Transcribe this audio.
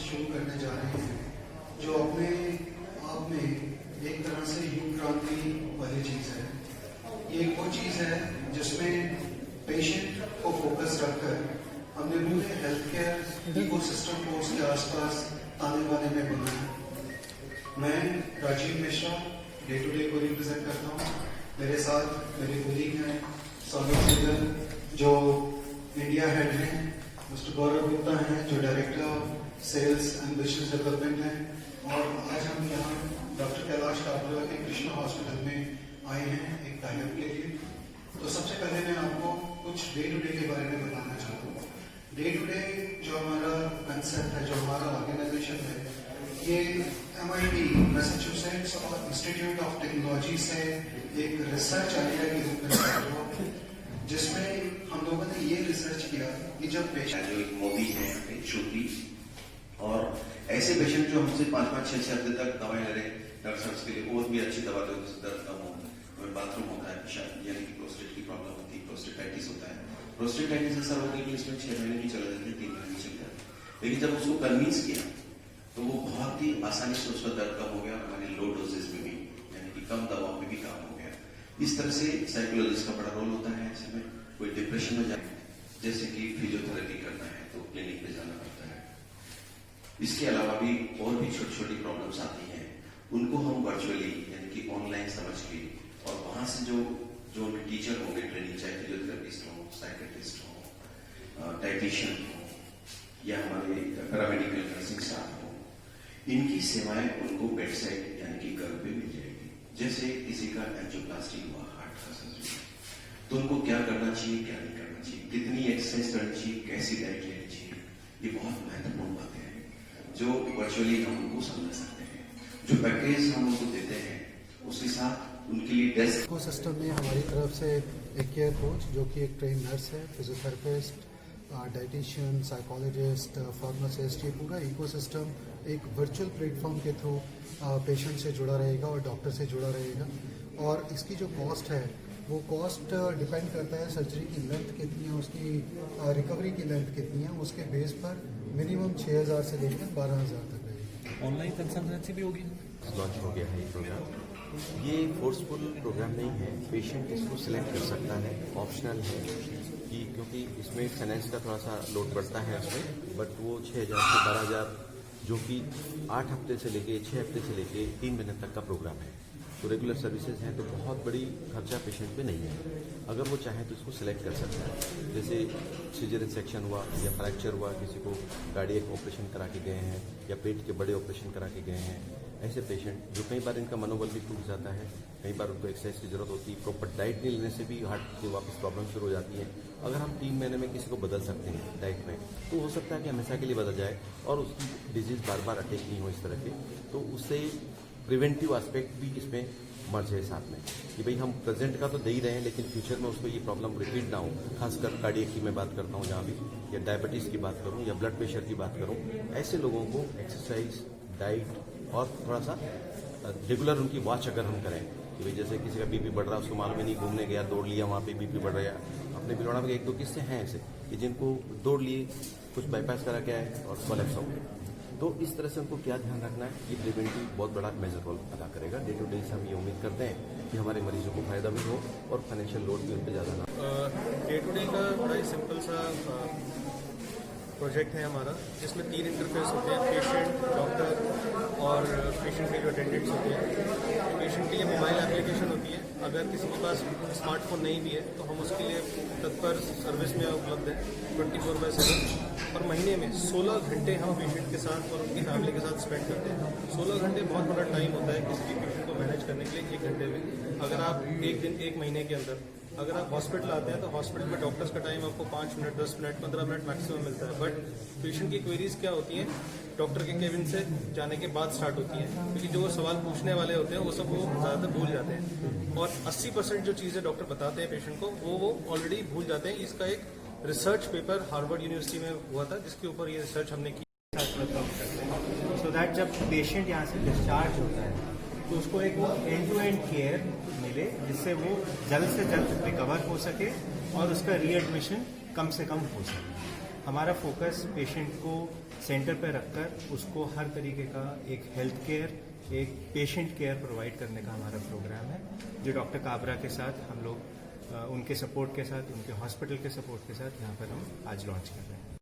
शुरू करने जा रहे हैं जो अपने आप में एक तरह से युग क्रांति वाली चीज़ है। ये एक वो चीज़ है जिसमें पेशेंट को फोकस रखकर हमने पूरे हेल्थ केयर इकोसिस्टम को उसके आसपास आने वाले में बनाया। मैं Rajeev Mishra day to day को रिप्रेजेंट करता हूँ। मेरे साथ मेरे कोलीग हैं सौरभ सिंगल जो इंडिया हेड हैं, मिस्टर गौरव गुप्ता हैं जो director of sales and business development हैं, और आज हम यहाँ डॉक्टर कैलाश काबरा के कृष्णा हॉस्पिटल में आए हैं एक टाइम के लिए। तो सबसे पहले मैं आपको कुछ डे टू डे के बारे में बताना चाहता हूँ। डे टू डे जो हमारा कंसेप्ट है, जो हमारा ऑर्गेनाइजेशन है, ये MIT मैसाचुसेट्स और इंस्टीट्यूट ऑफ टेक्नोलॉजी से एक रिसर्च आइडिया के रूप में स्टार्ट हुआ, जिसमें हम लोगों ने ये रिसर्च किया कि जब पेशेंट जो एक मोदी है छोटी और ऐसे पेशेंट जो हमसे 5-5, 6-6 हफ्ते तक दवाएं ले रहे हैं डॉक्टर साहब के लिए और भी अच्छी दवा दो, दर्द कम हो, हमें बाथरूम होता है, पेशाब यानी कि प्रोस्टेट की प्रॉब्लम होती है, प्रोस्टेटाइटिस होता है। प्रोस्टेटाइटिस ऐसा होगा कि इसमें 6 महीने भी चला जाता है, 3 महीने भी चल जाता है, लेकिन जब उसको कन्विंस किया तो वो बहुत ही आसानी से उसका दर्द कम हो गया, हमारे लो डोजेस में भी यानी कि कम दवाओं में भी काम हो गया। इस तरह से साइकोलॉजिस्ट का बड़ा रोल होता है। ऐसे में कोई डिप्रेशन में जाए जैसे कि फिजियोथेरेपी करना है तो क्लिनिक पे जाना पड़ता है। इसके अलावा भी और भी छोटी छोटी प्रॉब्लम्स आती हैं, उनको हम वर्चुअली यानी कि ऑनलाइन समझ के और वहां से जो टीचर होंगे ट्रेनिंग, चाहे फिजियोथेरेपिस्ट हो, साइकेट्रिस्ट हो, डाइटिशियन हो या हमारे पैरामेडिकल नर्सिंग स्टाफ हो, इनकी सेवाएं उनको बेड साइड यानी कि घर पे मिल जाएगी। जैसे किसी का एंजियोप्लास्टी हुआ, हार्ट का सर्जरी, तो उनको क्या करना चाहिए, क्या नहीं करना चाहिए, कितनी एक्सरसाइज करनी चाहिए, कैसी डाइट लेनी चाहिए, ये बहुत महत्वपूर्ण बातें हैं जो वर्चुअली हम उनको समझ सकते हैं। जो पैकेज हम उनको देते हैं उसके साथ उनके लिए डेस्क इकोसिस्टम में हमारी तरफ से एक केयर कोच जो कि एक ट्रेन नर्स है, फिजियोथेरेपिस्ट, डाइटिशियन, साइकोलॉजिस्ट, फार्मासिस्ट, ये पूरा इकोसिस्टम एक वर्चुअल प्लेटफॉर्म के थ्रू पेशेंट से जुड़ा रहेगा और डॉक्टर से जुड़ा रहेगा। और इसकी जो कॉस्ट है वो कॉस्ट डिपेंड करता है सर्जरी की लेंथ कितनी है, उसकी रिकवरी की लेंथ कितनी है, उसके बेस पर मिनिमम 6,000 से लेकर 12,000 तक रहेगी। ऑनलाइन कंसल्टेंसी भी होगी। लॉन्च हो गया है ये प्रोग्राम। ये फोर्सफुल प्रोग्राम नहीं है, पेशेंट इसको सिलेक्ट कर सकता है, ऑप्शनल है कि क्योंकि इसमें फाइनेंस का थोड़ा सा लोड बढ़ता है इसमें, बट वो 6,000 से 12,000 जो कि 8 हफ्ते से लेके 6 हफ्ते से लेके 3 महीने तक का प्रोग्राम है। तो रेगुलर सर्विसेज हैं तो बहुत बड़ी खर्चा पेशेंट पे नहीं है। अगर वो चाहे तो इसको सिलेक्ट कर सकता है। जैसे सिजेरियन सेक्शन हुआ या फ्रैक्चर हुआ, किसी को कार्डियक ऑपरेशन करा के गए हैं या पेट के बड़े ऑपरेशन करा के गए हैं, ऐसे पेशेंट जो कई बार इनका मनोबल भी टूट जाता है, कई बार उनको एक्सरसाइज की जरूरत होती है, प्रॉपर डाइट नहीं लेने से भी हार्ट की वापस प्रॉब्लम शुरू हो जाती है। अगर हम 3 महीने में किसी को बदल सकते हैं डाइट में, तो हो सकता है कि हमेशा के लिए बदल जाए और उसकी डिजीज बार बार अटैक नहीं हो इस तरह के। तो उससे प्रिवेंटिव एस्पेक्ट भी इसमें मर्ज है साथ में कि भाई हम प्रेजेंट का तो दे ही रहे हैं लेकिन फ्यूचर में उसको ये प्रॉब्लम रिपीट ना हो। खासकर कार्डियक की मैं बात करता हूँ जहाँ भी, या डायबिटीज़ की बात करूँ या ब्लड प्रेशर की बात करूँ, ऐसे लोगों को एक्सरसाइज, डाइट और थोड़ा सा रेगुलर उनकी वॉच अगर हम करें कि भाई जैसे किसी का बीपी बढ़ रहा है, उसको मालूम ही नहीं, घूमने गया, दौड़ लिया, वहाँ पे बीपी बढ़ रहा है। अपने बिलोड़ा में 1-2 किस्से हैं ऐसे कि जिनको दौड़ लिए, कुछ बाईपास करा के आए और कोलैप्स हो गए। तो इस तरह से उनको क्या ध्यान रखना है, ये प्रिवेंटिव बहुत बड़ा मेजर रोल अदा करेगा। डे टू डे से हम ये उम्मीद करते हैं कि हमारे मरीजों को फायदा भी हो और फाइनेंशियल लोड भी उन पर ज़्यादा ना। डे टू डे का बड़ा ही सिंपल सा प्रोजेक्ट है हमारा, जिसमें 3 इंटरफेस होते हैं, पेशेंट, डॉक्टर और पेशेंट के जो अटेंडेंट्स होते हैं। पेशेंट के लिए मोबाइल एप्लीकेशन होती है, अगर किसी के पास स्मार्टफोन नहीं भी है तो हम उसके लिए तत्पर सर्विस में उपलब्ध है 24/7। और महीने में 16 घंटे हम पेशेंट के साथ और उनकी फैमिली के साथ स्पेंड करते हैं। 16 घंटे बहुत बड़ा टाइम होता है किसी भी पेशेंट को मैनेज करने के लिए 1 घंटे में। अगर आप एक महीने के अंदर अगर आप हॉस्पिटल आते हैं तो हॉस्पिटल में डॉक्टर्स का टाइम आपको 5 मिनट, 10 मिनट, 15 मिनट मैक्सिमम मिलता है। बट पेशेंट की क्वेरीज क्या होती हैं, डॉक्टर के केबिन से जाने के बाद स्टार्ट होती हैं, क्योंकि जो सवाल पूछने वाले होते हैं वो सब वो ज़्यादातर भूल जाते हैं। और 80% जो चीज़ें डॉक्टर बताते हैं पेशेंट को वो ऑलरेडी भूल जाते हैं। इसका एक रिसर्च पेपर हार्वर्ड यूनिवर्सिटी में हुआ था, जिसके ऊपर ये रिसर्च हमने की। सो दैट जब पेशेंट यहाँ से डिस्चार्ज होता है तो उसको एक एंड टू एंड केयर मिले, जिससे वो जल्द से जल्द रिकवर हो सके और उसका रीएडमिशन कम से कम हो सके। हमारा फोकस पेशेंट को सेंटर पर रखकर उसको हर तरीके का एक हेल्थ केयर, एक पेशेंट केयर प्रोवाइड करने का हमारा प्रोग्राम है, जो डॉक्टर काबरा के साथ हम लोग उनके सपोर्ट के साथ, उनके हॉस्पिटल के सपोर्ट के साथ यहाँ पर हम आज लॉन्च कर रहे हैं।